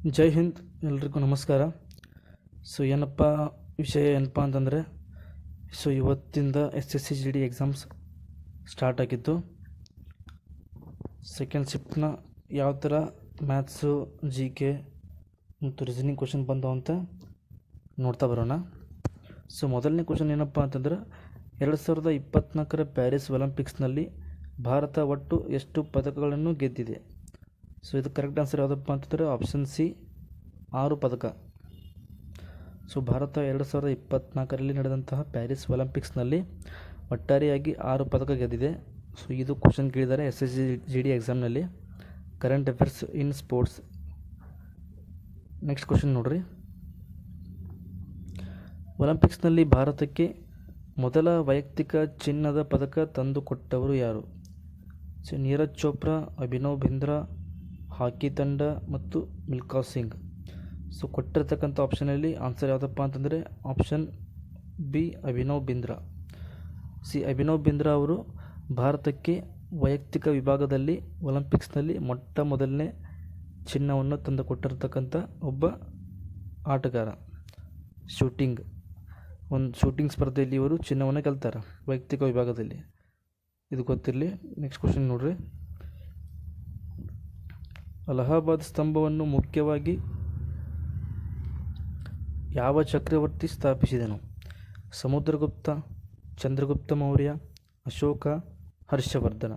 ಜೈ ಹಿಂದ್, ಎಲ್ರಿಗೂ ನಮಸ್ಕಾರ. ಏನಪ್ಪ ವಿಷಯ ಏನಪ್ಪ ಅಂತಂದರೆ, ಇವತ್ತಿಂದ SSC GD ಎಕ್ಸಾಮ್ಸ್ ಸ್ಟಾರ್ಟ್ ಆಗಿದ್ದು. ಸೆಕೆಂಡ್ ಶಿಫ್ಟ್ನ ಯಾವ ಥರ ಮ್ಯಾಥ್ಸು, GK ಮತ್ತು ರೀಸನಿಂಗ್ ಕ್ವಶನ್ ಬಂದವು ಅಂತ ನೋಡ್ತಾ ಬರೋಣ. ಮೊದಲನೇ ಕ್ವಶನ್ ಏನಪ್ಪ ಅಂತಂದ್ರೆ, 2024ರ ಪ್ಯಾರಿಸ್ ಒಲಿಂಪಿಕ್ಸ್ನಲ್ಲಿ ಭಾರತ ಒಟ್ಟು ಎಷ್ಟು ಪದಕಗಳನ್ನು ಗೆದ್ದಿದೆ? ಇದು ಕರೆಕ್ಟ್ ಆನ್ಸರ್ ಯಾವುದಪ್ಪ ಅಂತಂದರೆ ಆಪ್ಷನ್ ಸಿ, 6 ಪದಕ. ಭಾರತ 2024ರಲ್ಲಿ ನಡೆದಂತಹ ಪ್ಯಾರಿಸ್ ಒಲಿಂಪಿಕ್ಸ್ನಲ್ಲಿ ಒಟ್ಟಾರೆಯಾಗಿ 6 ಪದಕ ಗೆದ್ದಿದೆ. ಇದು ಕ್ವಶನ್ ಕೇಳಿದ್ದಾರೆ SSC GD ಎಕ್ಸಾಮ್ನಲ್ಲಿ, current affairs in sports. Next question ನೋಡ್ರಿ. ಒಲಿಂಪಿಕ್ಸ್ನಲ್ಲಿ ಭಾರತಕ್ಕೆ ಮೊದಲ ವೈಯಕ್ತಿಕ ಚಿನ್ನದ ಪದಕ ತಂದುಕೊಟ್ಟವರು ಯಾರು? ನೀರಜ್ ಚೋಪ್ರಾ, ಅಭಿನವ್ ಬಿಂದ್ರಾ, ಹಾಕಿ ತಂಡ ಮತ್ತು ಮಿಲ್ಖಾ ಸಿಂಗ್. ಕೊಟ್ಟಿರ್ತಕ್ಕಂಥ ಆಪ್ಷನಲ್ಲಿ ಆನ್ಸರ್ ಯಾವುದಪ್ಪ ಅಂತಂದರೆ ಆಪ್ಷನ್ ಬಿ, ಅಭಿನವ್ ಬಿಂದ್ರಾ. ಅಭಿನವ್ ಬಿಂದ್ರಾ ಅವರು ಭಾರತಕ್ಕೆ ವೈಯಕ್ತಿಕ ವಿಭಾಗದಲ್ಲಿ ಒಲಿಂಪಿಕ್ಸ್ನಲ್ಲಿ ಮೊಟ್ಟ ಮೊದಲನೇ ಚಿನ್ನವನ್ನು ತಂದುಕೊಟ್ಟಿರ್ತಕ್ಕಂಥ ಒಬ್ಬ ಆಟಗಾರ. ಶೂಟಿಂಗ್ ಸ್ಪರ್ಧೆಯಲ್ಲಿ ಇವರು ಚಿನ್ನವನ್ನು ಗೆಲ್ತಾರೆ ವೈಯಕ್ತಿಕ ವಿಭಾಗದಲ್ಲಿ. ಇದು ಗೊತ್ತಿರಲಿ. ನೆಕ್ಸ್ಟ್ ಕ್ವಶನ್ ನೋಡ್ರಿ. ಅಲಹಾಬಾದ್ ಸ್ತಂಭವನ್ನು ಮುಖ್ಯವಾಗಿ ಯಾವ ಚಕ್ರವರ್ತಿ ಸ್ಥಾಪಿಸಿದನು? ಸಮುದ್ರಗುಪ್ತ, ಚಂದ್ರಗುಪ್ತ ಮೌರ್ಯ, ಅಶೋಕ, ಹರ್ಷವರ್ಧನ.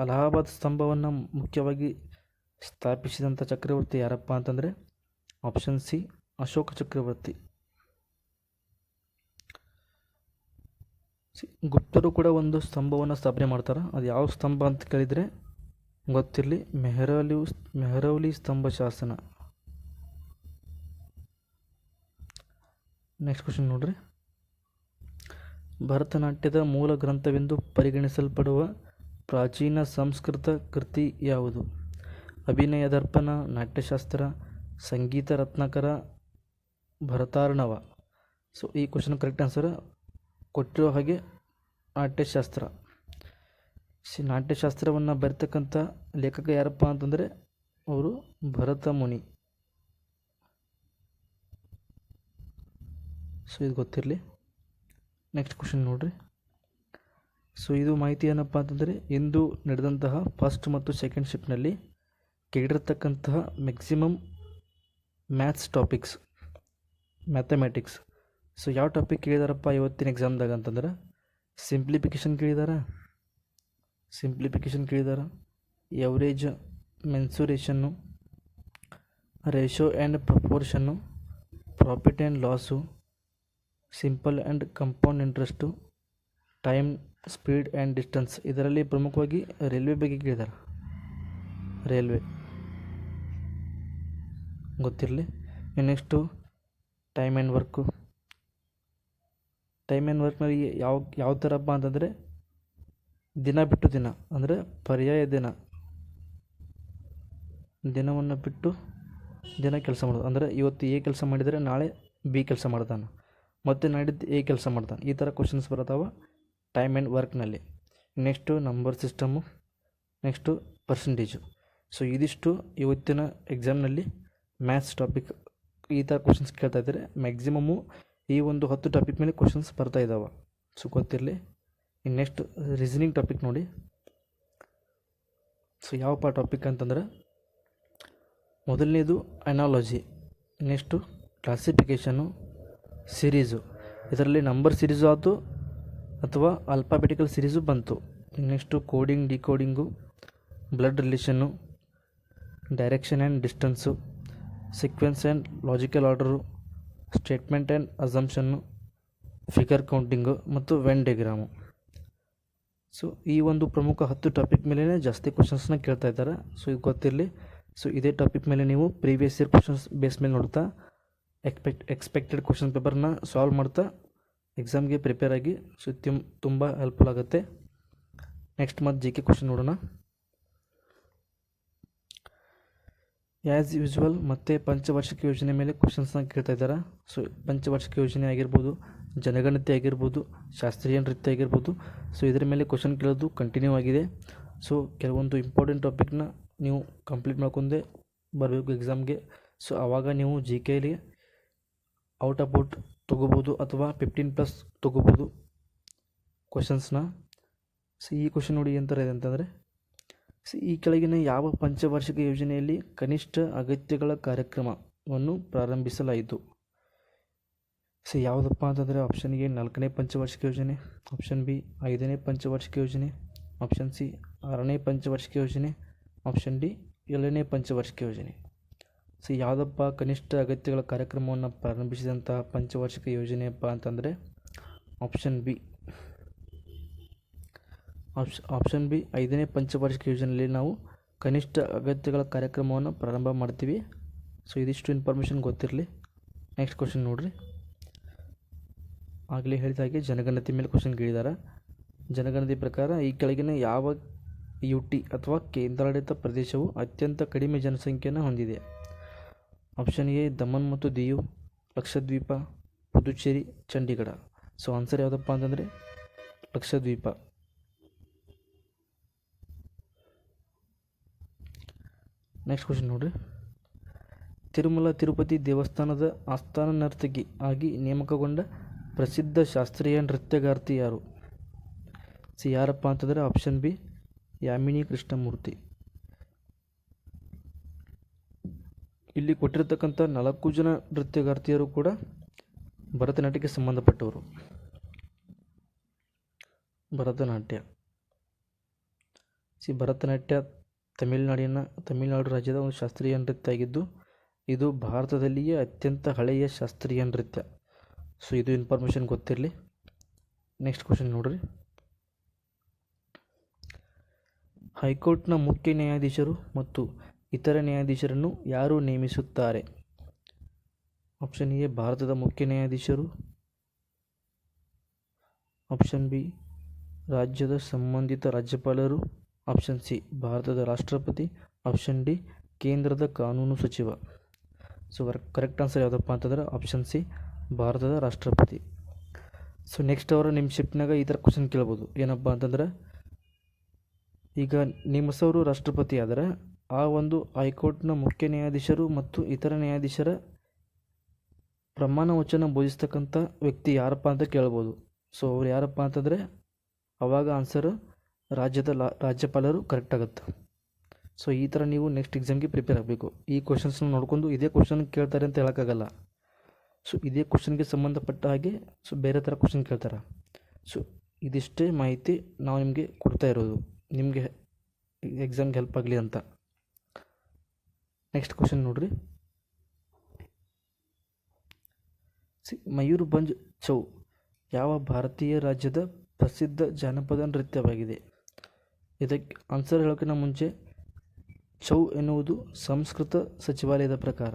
ಅಲಹಾಬಾದ್ ಸ್ತಂಭವನ್ನು ಮುಖ್ಯವಾಗಿ ಸ್ಥಾಪಿಸಿದಂಥ ಚಕ್ರವರ್ತಿ ಯಾರಪ್ಪ ಅಂತಂದರೆ ಆಪ್ಷನ್ ಸಿ, ಅಶೋಕ ಚಕ್ರವರ್ತಿ. ಗುಪ್ತರು ಕೂಡ ಒಂದು ಸ್ತಂಭವನ್ನು ಸ್ಥಾಪನೆ ಮಾಡ್ತಾರೆ. ಅದು ಯಾವ ಸ್ತಂಭ ಅಂತ ಕೇಳಿದರೆ ಗೊತ್ತಿರಲಿ, ಮೆಹರೌಲಿ ಸ್ತಂಭ ಶಾಸನ. ನೆಕ್ಸ್ಟ್ ಕ್ವಶನ್ ನೋಡ್ರಿ. ಭರತನಾಟ್ಯದ ಮೂಲ ಗ್ರಂಥವೆಂದು ಪರಿಗಣಿಸಲ್ಪಡುವ ಪ್ರಾಚೀನ ಸಂಸ್ಕೃತ ಕೃತಿ ಯಾವುದು? ಅಭಿನಯ ದರ್ಪಣ, ನಾಟ್ಯಶಾಸ್ತ್ರ, ಸಂಗೀತ ರತ್ನಾಕರ, ಭರತಾರ್ಣವ. ಈ ಕ್ವಶನ್ ಕರೆಕ್ಟ್ ಆನ್ಸರ್ ಕೊಟ್ಟಿರೋ ಹಾಗೆ ನಾಟ್ಯಶಾಸ್ತ್ರ. ನಾಟ್ಯಶಾಸ್ತ್ರವನ್ನು ಬರ್ತಕ್ಕಂಥ ಲೇಖಕ ಯಾರಪ್ಪ ಅಂತಂದರೆ ಅವರು ಭರತ ಮುನಿ. ಇದು ಗೊತ್ತಿರಲಿ. ನೆಕ್ಸ್ಟ್ ಕ್ವಶನ್ ನೋಡ್ರಿ. ಇದು ಮಾಹಿತಿ ಏನಪ್ಪ ಅಂತಂದರೆ, ಇಂದು ನಡೆದಂತಹ ಫಸ್ಟ್ ಮತ್ತು ಸೆಕೆಂಡ್ ಶಿಫ್ಟ್ನಲ್ಲಿ ಕೇಳಿರ್ತಕ್ಕಂತಹ ಮ್ಯಾಕ್ಸಿಮಮ್ ಮ್ಯಾಥ್ಸ್ ಟಾಪಿಕ್ಸ್, ಮ್ಯಾಥಮೆಟಿಕ್ಸ್. ಯಾವ ಟಾಪಿಕ್ ಕೇಳಿದಾರಪ್ಪ ಇವತ್ತಿನ ಎಕ್ಸಾಮ್ದಾಗ ಅಂತಂದ್ರೆ ಸಿಂಪ್ಲಿಫಿಕೇಷನ್ ಕೇಳಿದಾರ, ಎವರೇಜ್, ಮೆನ್ಸುರೇಷನ್ನು, ರೇಷೋ ಆ್ಯಂಡ್ ಪ್ರಪೋರ್ಷನ್ನು, profit and loss, simple and compound interest, time, speed and distance. ಇದರಲ್ಲಿ ಪ್ರಮುಖವಾಗಿ ರೈಲ್ವೆ ಬಗ್ಗೆ ಕೇಳಿದ್ದಾರೆ. ರೈಲ್ವೆ ಗೊತ್ತಿರಲಿ. ನೆಕ್ಸ್ಟು ಟೈಮ್ ಆ್ಯಂಡ್ ವರ್ಕ್ನಲ್ಲಿ ಯಾವ ಥರಪ್ಪ ಅಂತಂದರೆ ದಿನ ಬಿಟ್ಟು ದಿನ, ಅಂದರೆ ಪರ್ಯಾಯ ದಿನವನ್ನು ಬಿಟ್ಟು ದಿನ ಕೆಲಸ ಮಾಡೋದು. ಅಂದರೆ ಇವತ್ತು ಎ ಕೆಲಸ ಮಾಡಿದರೆ ನಾಳೆ ಬಿ ಕೆಲಸ ಮಾಡ್ತಾನೆ, ಮತ್ತು ನಾಡಿದ್ದು ಎ ಕೆಲಸ ಮಾಡ್ತಾನೆ. ಈ ಥರ ಕ್ವಶನ್ಸ್ ಬರ್ತಾವೆ ಟೈಮ್ ಆ್ಯಂಡ್ ವರ್ಕ್ನಲ್ಲಿ. Next number system, next percentage. ಇದಿಷ್ಟು ಇವತ್ತಿನ ಎಕ್ಸಾಮ್ನಲ್ಲಿ ಮ್ಯಾಥ್ಸ್ ಟಾಪಿಕ್. ಈ ಥರ ಕ್ವಶನ್ಸ್ ಕೇಳ್ತಾ ಇದ್ದಾರೆ. ಮ್ಯಾಕ್ಸಿಮಮ್ಮು ಈ ಒಂದು 10 ಟಾಪಿಕ್ ಮೇಲೆ ಕ್ವಶನ್ಸ್ ಬರ್ತಾ ಇದ್ದಾವೆ. ಗೊತ್ತಿರಲಿ. ನೆಕ್ಸ್ಟ್ ರೀಸನಿಂಗ್ ಟಾಪಿಕ್ ನೋಡಿ. ಯಾವಪ್ಪ ಟಾಪಿಕ್ ಅಂತಂದ್ರೆ ಮೊದಲನೇದು ಅನಾಲಜಿ, ನೆಕ್ಸ್ಟು ಕ್ಲಾಸಿಫಿಕೇಷನು, ಸಿರೀಸು. ಇದರಲ್ಲಿ ನಂಬರ್ ಸಿರೀಸು ಆಯಿತು ಅಥವಾ ಆಲ್ಫಾಬೆಟಿಕಲ್ ಸಿರೀಸು ಬಂತು. Next coding, decoding, blood relation, direction and distance, sequence and logical order, statement and assumption, figure counting ಮತ್ತು ವೆನ್ ಡಯಾಗ್ರಾಮು. ಈ ಒಂದು ಪ್ರಮುಖ 10 ಟಾಪಿಕ್ ಮೇಲೇ ಜಾಸ್ತಿ ಕ್ವಶನ್ಸ್ನ ಕೇಳ್ತಾ ಇದ್ದಾರೆ. ಇದು ಗೊತ್ತಿರಲಿ. ಇದೇ ಟಾಪಿಕ್ ಮೇಲೆ ನೀವು ಪ್ರೀವಿಯಸ್ ಇಯರ್ ಕ್ವಶನ್ಸ್ ಬೇಸ್ ಮೇಲೆ ನೋಡ್ತಾ ಎಕ್ಸ್ಪೆಕ್ಟೆಡ್ ಕ್ವಶನ್ ಪೇಪರ್ನ ಸಾಲ್ವ್ ಮಾಡ್ತಾ ಎಕ್ಸಾಮ್ಗೆ ಪ್ರಿಪೇರ್ ಆಗಿ. ತುಂಬ ಹೆಲ್ಪ್ಫುಲ್ ಆಗುತ್ತೆ. ನೆಕ್ಸ್ಟ್ ಮತ್ತು GK ಕ್ವಶನ್ ನೋಡೋಣ. ಆ್ಯಸ್ ಯೂಶ್ವಲ್ ಮತ್ತೆ ಪಂಚವಾರ್ಷಿಕ ಯೋಜನೆ ಮೇಲೆ ಕ್ವಶನ್ಸ್ನ ಕೇಳ್ತಾ ಇದ್ದಾರೆ. ಪಂಚವಾರ್ಷಿಕ ಯೋಜನೆ ಆಗಿರ್ಬೋದು, ಜನಗಣತಿ ಆಗಿರ್ಬೋದು, ಶಾಸ್ತ್ರೀಯ ನೃತ್ಯ ಆಗಿರ್ಬೋದು. ಇದರ ಮೇಲೆ ಕ್ವಶನ್ ಕೇಳೋದು ಕಂಟಿನ್ಯೂ ಆಗಿದೆ. ಕೆಲವೊಂದು ಇಂಪಾರ್ಟೆಂಟ್ ಟಾಪಿಕ್ನ ನೀವು ಕಂಪ್ಲೀಟ್ ಮಾಡ್ಕೊಂಡೆ ಬರಬೇಕು ಎಕ್ಸಾಮ್ಗೆ. ಸೊ ಆವಾಗ ನೀವು ಜಿ ಕೆಲಿ ಔಟ್ ಆಫ್ ಔಟ್ ತೊಗೋಬೋದು ಅಥವಾ 15+ ತೊಗೋಬೋದು ಕ್ವಶನ್ಸ್ನ. ಸೊ ಈ ಕ್ವಶನ್ ನೋಡಿ ಏನು ಥರ ಇದೆ ಅಂತಂದರೆ, ಈ ಕೆಳಗಿನ ಯಾವ ಪಂಚವಾರ್ಷಿಕ ಯೋಜನೆಯಲ್ಲಿ ಕನಿಷ್ಠ ಅಗತ್ಯಗಳ ಕಾರ್ಯಕ್ರಮವನ್ನು ಪ್ರಾರಂಭಿಸಲಾಯಿತು? ಸೊ ಯಾವುದಪ್ಪ ಅಂತಂದರೆ ಆಪ್ಷನ್ ಎ 4ನೇ ಪಂಚವಾರ್ಷಿಕ ಯೋಜನೆ, ಆಪ್ಷನ್ ಬಿ 5ನೇ ಪಂಚವಾರ್ಷಿಕ ಯೋಜನೆ, ಆಪ್ಷನ್ ಸಿ 6ನೇ ಪಂಚವಾರ್ಷಿಕ ಯೋಜನೆ, ಆಪ್ಷನ್ ಡಿ 7ನೇ ಪಂಚವಾರ್ಷಿಕ ಯೋಜನೆ. ಸೊ ಯಾವುದಪ್ಪ ಕನಿಷ್ಠ ಅಗತ್ಯಗಳ ಕಾರ್ಯಕ್ರಮವನ್ನು ಪ್ರಾರಂಭಿಸಿದಂತಹ ಪಂಚವಾರ್ಷಿಕ ಯೋಜನೆಯಪ್ಪ ಅಂತಂದರೆ ಆಪ್ಷನ್ ಬಿ. ಆಪ್ಷನ್ ಬಿ 5ನೇ ಪಂಚವಾರ್ಷಿಕ ಯೋಜನೆಯಲ್ಲಿ ನಾವು ಕನಿಷ್ಠ ಅಗತ್ಯಗಳ ಕಾರ್ಯಕ್ರಮವನ್ನು ಪ್ರಾರಂಭ ಮಾಡ್ತೀವಿ. ಸೊ ಇದಿಷ್ಟು ಇನ್ಫಾರ್ಮೇಷನ್ ಗೊತ್ತಿರಲಿ. ನೆಕ್ಸ್ಟ್ ಕ್ವಶನ್ ನೋಡಿರಿ. ಆಗಲೇ ಹೇಳಿದ ಹಾಗೆ ಜನಗಣತಿ ಮೇಲೆ ಕ್ವಶನ್ ಕೇಳಿದ್ದಾರೆ. ಜನಗಣತಿ ಪ್ರಕಾರ ಈ ಕೆಳಗಿನ ಯಾವ UT ಅಥವಾ ಕೇಂದ್ರಾಡಳಿತ ಪ್ರದೇಶವು ಅತ್ಯಂತ ಕಡಿಮೆ ಜನಸಂಖ್ಯೆಯನ್ನು ಹೊಂದಿದೆ? ಆಪ್ಷನ್ ಎ ದಮನ್ ಮತ್ತು ದಿಯು, ಲಕ್ಷದ್ವೀಪ, ಪುದುಚೇರಿ, ಚಂಡೀಗಢ. ಸೊ ಆನ್ಸರ್ ಯಾವುದಪ್ಪ ಅಂತಂದರೆ ಲಕ್ಷದ್ವೀಪ. ನೆಕ್ಸ್ಟ್ ಕ್ವಶನ್ ನೋಡಿರಿ. ತಿರುಮಲ ತಿರುಪತಿ ದೇವಸ್ಥಾನದ ಆಸ್ಥಾನ ನರ್ತಕಿ ಆಗಿ ನೇಮಕಗೊಂಡ ಪ್ರಸಿದ್ಧ ಶಾಸ್ತ್ರೀಯ ನೃತ್ಯಗಾರ್ತಿ ಯಾರು? ಸಿ ಯಾರಪ್ಪ ಅಂತಂದರೆ ಆಪ್ಷನ್ ಬಿ ಯಾಮಿನಿ ಕೃಷ್ಣಮೂರ್ತಿ. ಇಲ್ಲಿ ಕೊಟ್ಟಿರ್ತಕ್ಕಂಥ 4 ಜನ ನೃತ್ಯಗಾರ್ತಿಯರು ಕೂಡ ಭರತನಾಟ್ಯಕ್ಕೆ ಸಂಬಂಧಪಟ್ಟವರು. ಭರತನಾಟ್ಯ ಭರತನಾಟ್ಯ ತಮಿಳುನಾಡು ರಾಜ್ಯದ ಒಂದು ಶಾಸ್ತ್ರೀಯ ನೃತ್ಯ ಆಗಿದ್ದು ಇದು ಭಾರತದಲ್ಲಿಯೇ ಅತ್ಯಂತ ಹಳೆಯ ಶಾಸ್ತ್ರೀಯ ನೃತ್ಯ. ಸೊ ಇದು ಇನ್ಫಾರ್ಮೇಷನ್ ಗೊತ್ತಿರಲಿ. ನೆಕ್ಸ್ಟ್ ಕ್ವಶನ್ ನೋಡ್ರಿ. ಹೈಕೋರ್ಟ್ನ ಮುಖ್ಯ ನ್ಯಾಯಾಧೀಶರು ಮತ್ತು ಇತರ ನ್ಯಾಯಾಧೀಶರನ್ನು ಯಾರು ನೇಮಿಸುತ್ತಾರೆ? ಆಪ್ಷನ್ ಎ ಭಾರತದ ಮುಖ್ಯ ನ್ಯಾಯಾಧೀಶರು, ಆಪ್ಷನ್ ಬಿ ರಾಜ್ಯದ ಸಂಬಂಧಿತ ರಾಜ್ಯಪಾಲರು, ಆಪ್ಷನ್ ಸಿ ಭಾರತದ ರಾಷ್ಟ್ರಪತಿ, ಆಪ್ಷನ್ ಡಿ ಕೇಂದ್ರದ ಕಾನೂನು ಸಚಿವ. ಸೊ ಕರೆಕ್ಟ್ ಆನ್ಸರ್ ಯಾವುದಪ್ಪ ಅಂತಂದ್ರೆ ಆಪ್ಷನ್ ಸಿ ಭಾರತದ ರಾಷ್ಟ್ರಪತಿ. ಸೊ ನೆಕ್ಸ್ಟ್ ಅವರ ನಿಮ್ಮ ಶಿಫ್ಟ್ನಾಗ ಈ ಥರ ಕ್ವಶನ್ ಕೇಳ್ಬೋದು. ಏನಪ್ಪ ಅಂತಂದ್ರೆ, ಈಗ ನೇಮಿಸೋರು ರಾಷ್ಟ್ರಪತಿ ಆದರೆ ಆ ಒಂದು ಹೈಕೋರ್ಟ್ನ ಮುಖ್ಯ ನ್ಯಾಯಾಧೀಶರು ಮತ್ತು ಇತರ ನ್ಯಾಯಾಧೀಶರ ಪ್ರಮಾಣ ವಚನ ಬೋಧಿಸ್ತಕ್ಕಂಥ ವ್ಯಕ್ತಿ ಯಾರಪ್ಪ ಅಂತ ಕೇಳ್ಬೋದು. ಸೊ ಅವ್ರು ಯಾರಪ್ಪ ಅಂತಂದರೆ ಅವಾಗ ಆನ್ಸರ್ ರಾಜ್ಯಪಾಲರು ಕರೆಕ್ಟ್ ಆಗುತ್ತೆ. ಸೊ ಈ ಥರ ನೀವು ನೆಕ್ಸ್ಟ್ ಎಕ್ಸಾಮ್ಗೆ ಪ್ರಿಪೇರ್ ಆಗಬೇಕು. ಈ ಕ್ವಶನ್ಸ್ನ ನೋಡ್ಕೊಂಡು ಇದೇ ಕ್ವಶನ್ ಕೇಳ್ತಾರೆ ಅಂತ ಹೇಳೋಕ್ಕಾಗಲ್ಲ. ಸೊ ಇದೇ ಕ್ವಶನ್ಗೆ ಸಂಬಂಧಪಟ್ಟ ಹಾಗೆ ಬೇರೆ ಥರ ಕ್ವಶನ್ ಕೇಳ್ತಾರೆ. ಸೊ ಇದಿಷ್ಟೇ ಮಾಹಿತಿ ನಾವು ನಿಮಗೆ ಕೊಡ್ತಾ ಇರೋದು, ನಿಮಗೆ ಎಕ್ಸಾಮ್ಗೆ ಹೆಲ್ಪ್ ಆಗಲಿ ಅಂತ. ನೆಕ್ಸ್ಟ್ ಕ್ವಶನ್ ನೋಡ್ರಿ. ಮಯೂರ್ಭಂಜ್ ಛೌ ಯಾವ ಭಾರತೀಯ ರಾಜ್ಯದ ಪ್ರಸಿದ್ಧ ಜಾನಪದ ನೃತ್ಯವಾಗಿದೆ? ಇದಕ್ಕೆ ಆನ್ಸರ್ ಹೇಳೋಕ್ಕಿಂತ ಮುಂಚೆ, ಛೌ ಎನ್ನುವುದು ಸಂಸ್ಕೃತ ಸಚಿವಾಲಯದ ಪ್ರಕಾರ,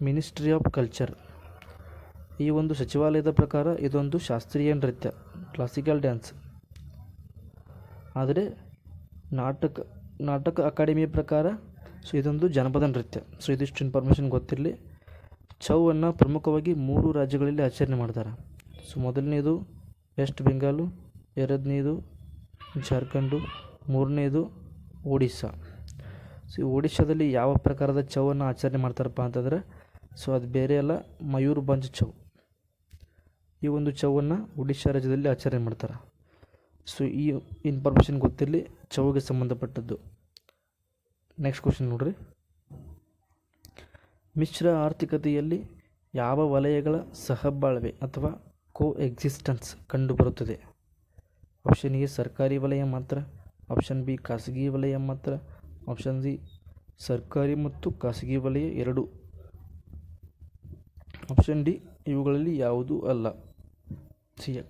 ಮಿನಿಸ್ಟ್ರಿ ಆಫ್ ಕಲ್ಚರ್, ಈ ಒಂದು ಸಚಿವಾಲಯದ ಪ್ರಕಾರ ಇದೊಂದು ಶಾಸ್ತ್ರೀಯ ನೃತ್ಯ, ಕ್ಲಾಸಿಕಲ್ ಡ್ಯಾನ್ಸ್. ಆದರೆ ನಾಟಕ ಅಕಾಡೆಮಿಯ ಪ್ರಕಾರ ಸೊ ಇದೊಂದು ಜನಪದ ನೃತ್ಯ. ಸೊ ಇದಿಷ್ಟು ಇನ್ಫಾರ್ಮೇಷನ್ ಗೊತ್ತಿರಲಿ. ಛೌವನ್ನು ಪ್ರಮುಖವಾಗಿ 3 ರಾಜ್ಯಗಳಲ್ಲಿ ಆಚರಣೆ ಮಾಡ್ತಾರೆ. ಸೊ ಮೊದಲನೇದು ವೆಸ್ಟ್ ಬೆಂಗಾಲು, ಎರಡನೇದು ಜಾರ್ಖಂಡು, ಮೂರನೇದು ಒಡಿಸ್ಸಾ. ಸೊ ಒಡಿಸ್ಸಾದಲ್ಲಿ ಯಾವ ಪ್ರಕಾರದ ಛೌವನ್ನು ಆಚರಣೆ ಮಾಡ್ತಾರಪ್ಪ ಅಂತಂದರೆ ಸೊ ಅದು ಬೇರೆ ಅಲ್ಲ, ಮಯೂರ್ಭಂಜ್ ಛೌ. ಈ ಒಂದು ಛೌವನ್ನು ಒಡಿಸ್ಸಾ ರಾಜ್ಯದಲ್ಲಿ ಆಚರಣೆ ಮಾಡ್ತಾರೆ. ಸೊ ಈ ಇನ್ಫಾರ್ಮೇಷನ್ ಗೊತ್ತಿರಲಿ ಛೌಗೆ ಸಂಬಂಧಪಟ್ಟದ್ದು. ನೆಕ್ಸ್ಟ್ ಕ್ವಶನ್ ನೋಡ್ರಿ. ಮಿಶ್ರ ಆರ್ಥಿಕತೆಯಲ್ಲಿ ಯಾವ ವಲಯಗಳ ಸಹಬಾಳ್ವೆ ಅಥವಾ ಕೋ ಎಕ್ಸಿಸ್ಟೆನ್ಸ್ ಕಂಡುಬರುತ್ತದೆ? ಆಪ್ಷನ್ ಎ ಸರ್ಕಾರಿ ವಲಯ ಮಾತ್ರ, ಆಪ್ಷನ್ ಬಿ ಖಾಸಗಿ ವಲಯ ಮಾತ್ರ, ಆಪ್ಷನ್ ಸಿ ಸರ್ಕಾರಿ ಮತ್ತು ಖಾಸಗಿ ವಲಯ ಎರಡೂ, ಆಪ್ಷನ್ ಡಿ ಇವುಗಳಲ್ಲಿ ಯಾವುದೂ ಅಲ್ಲ.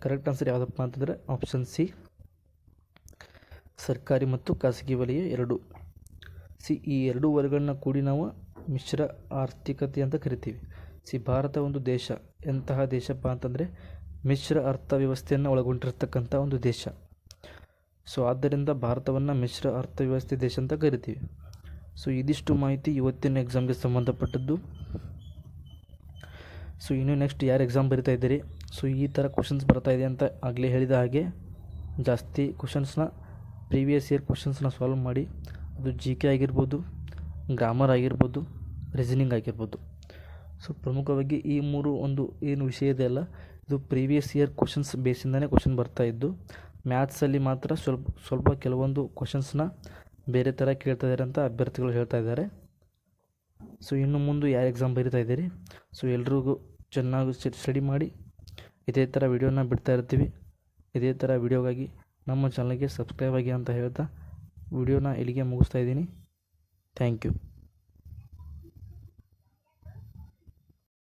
ಕರೆಕ್ಟ್ ಆನ್ಸರ್ ಯಾವುದಪ್ಪ ಅಂತಂದರೆ ಆಪ್ಷನ್ ಸಿ ಸರ್ಕಾರಿ ಮತ್ತು ಖಾಸಗಿ ವಲಯ ಎರಡೂ. ಈ ಎರಡೂ ವರ್ಗಗಳನ್ನ ಕೂಡಿ ನಾವು ಮಿಶ್ರ ಆರ್ಥಿಕತೆ ಅಂತ ಕರಿತೀವಿ. ಭಾರತ ಒಂದು ದೇಶ, ಎಂತಹ ದೇಶಪ್ಪ ಅಂತಂದರೆ ಮಿಶ್ರ ಅರ್ಥವ್ಯವಸ್ಥೆಯನ್ನು ಒಳಗೊಂಡಿರ್ತಕ್ಕಂಥ ಒಂದು ದೇಶ. ಸೊ ಆದ್ದರಿಂದ ಭಾರತವನ್ನು ಮಿಶ್ರ ಅರ್ಥವ್ಯವಸ್ಥೆ ದೇಶ ಅಂತ ಕರಿತೀವಿ. ಸೊ ಇದಿಷ್ಟು ಮಾಹಿತಿ ಇವತ್ತಿನ ಎಕ್ಸಾಮ್ಗೆ ಸಂಬಂಧಪಟ್ಟದ್ದು. ಸೊ ಇನ್ನು ನೆಕ್ಸ್ಟ್ ಯಾರು ಎಕ್ಸಾಮ್ ಬರಿತಾ ಇದ್ದೀರಿ, ಸೊ ಈ ಥರ ಕ್ವಶನ್ಸ್ ಬರ್ತಾಯಿದೆ ಅಂತ ಆಗಲೇ ಹೇಳಿದ ಹಾಗೆ ಜಾಸ್ತಿ ಕ್ವಶನ್ಸ್ನ ಪ್ರೀವಿಯಸ್ ಇಯರ್ ಕ್ವಶನ್ಸ್ನ ಸಾಲ್ವ್ ಮಾಡಿ, ಅದು GK ಆಗಿರ್ಬೋದು, ಗ್ರಾಮರ್ ಆಗಿರ್ಬೋದು, ರೀಸನಿಂಗ್ ಆಗಿರ್ಬೋದು. ಸೊ ಪ್ರಮುಖವಾಗಿ ಈ ಮೂರು ಒಂದು ಏನು ವಿಷಯ ಇದೆ ಅಲ್ಲ, ಇದು ಪ್ರೀವಿಯಸ್ ಇಯರ್ ಕ್ವಶನ್ಸ್ ಬೇಸಿಂದನೇ ಕ್ವಶನ್ ಬರ್ತಾಯಿದ್ದು. ಮ್ಯಾಥ್ಸಲ್ಲಿ ಮಾತ್ರ ಸ್ವಲ್ಪ ಕೆಲವೊಂದು ಕ್ವಶನ್ಸ್ನ ಬೇರೆ ಥರ ಕೇಳ್ತಾ ಇದ್ದಾರೆ ಅಂತ ಅಭ್ಯರ್ಥಿಗಳು ಹೇಳ್ತಾ ಇದ್ದಾರೆ. ಸೊ ಇನ್ನು ಮುಂದೆ ಯಾರು ಎಕ್ಸಾಮ್ ಬರೀತಾ ಇದ್ದೀರಿ, ಸೊ ಎಲ್ರಿಗೂ ಚೆನ್ನಾಗಿ ಸ್ಟಡಿ ಮಾಡಿ. ಇದೇ ಥರ ವಿಡಿಯೋನ ಬಿಡ್ತಾ ಇರ್ತೀವಿ. ಇದೇ ಥರ ವಿಡಿಯೋಗಾಗಿ ನಮ್ಮ ಚಾನಲ್ಗೆ ಸಬ್ಸ್ಕ್ರೈಬ್ ಆಗಿ ಅಂತ ಹೇಳ್ತಾ ವಿಡಿಯೋನ ಇಲ್ಲಿಗೆ ಮುಗಿಸ್ತಾ ಇದ್ದೀನಿ. Thank you.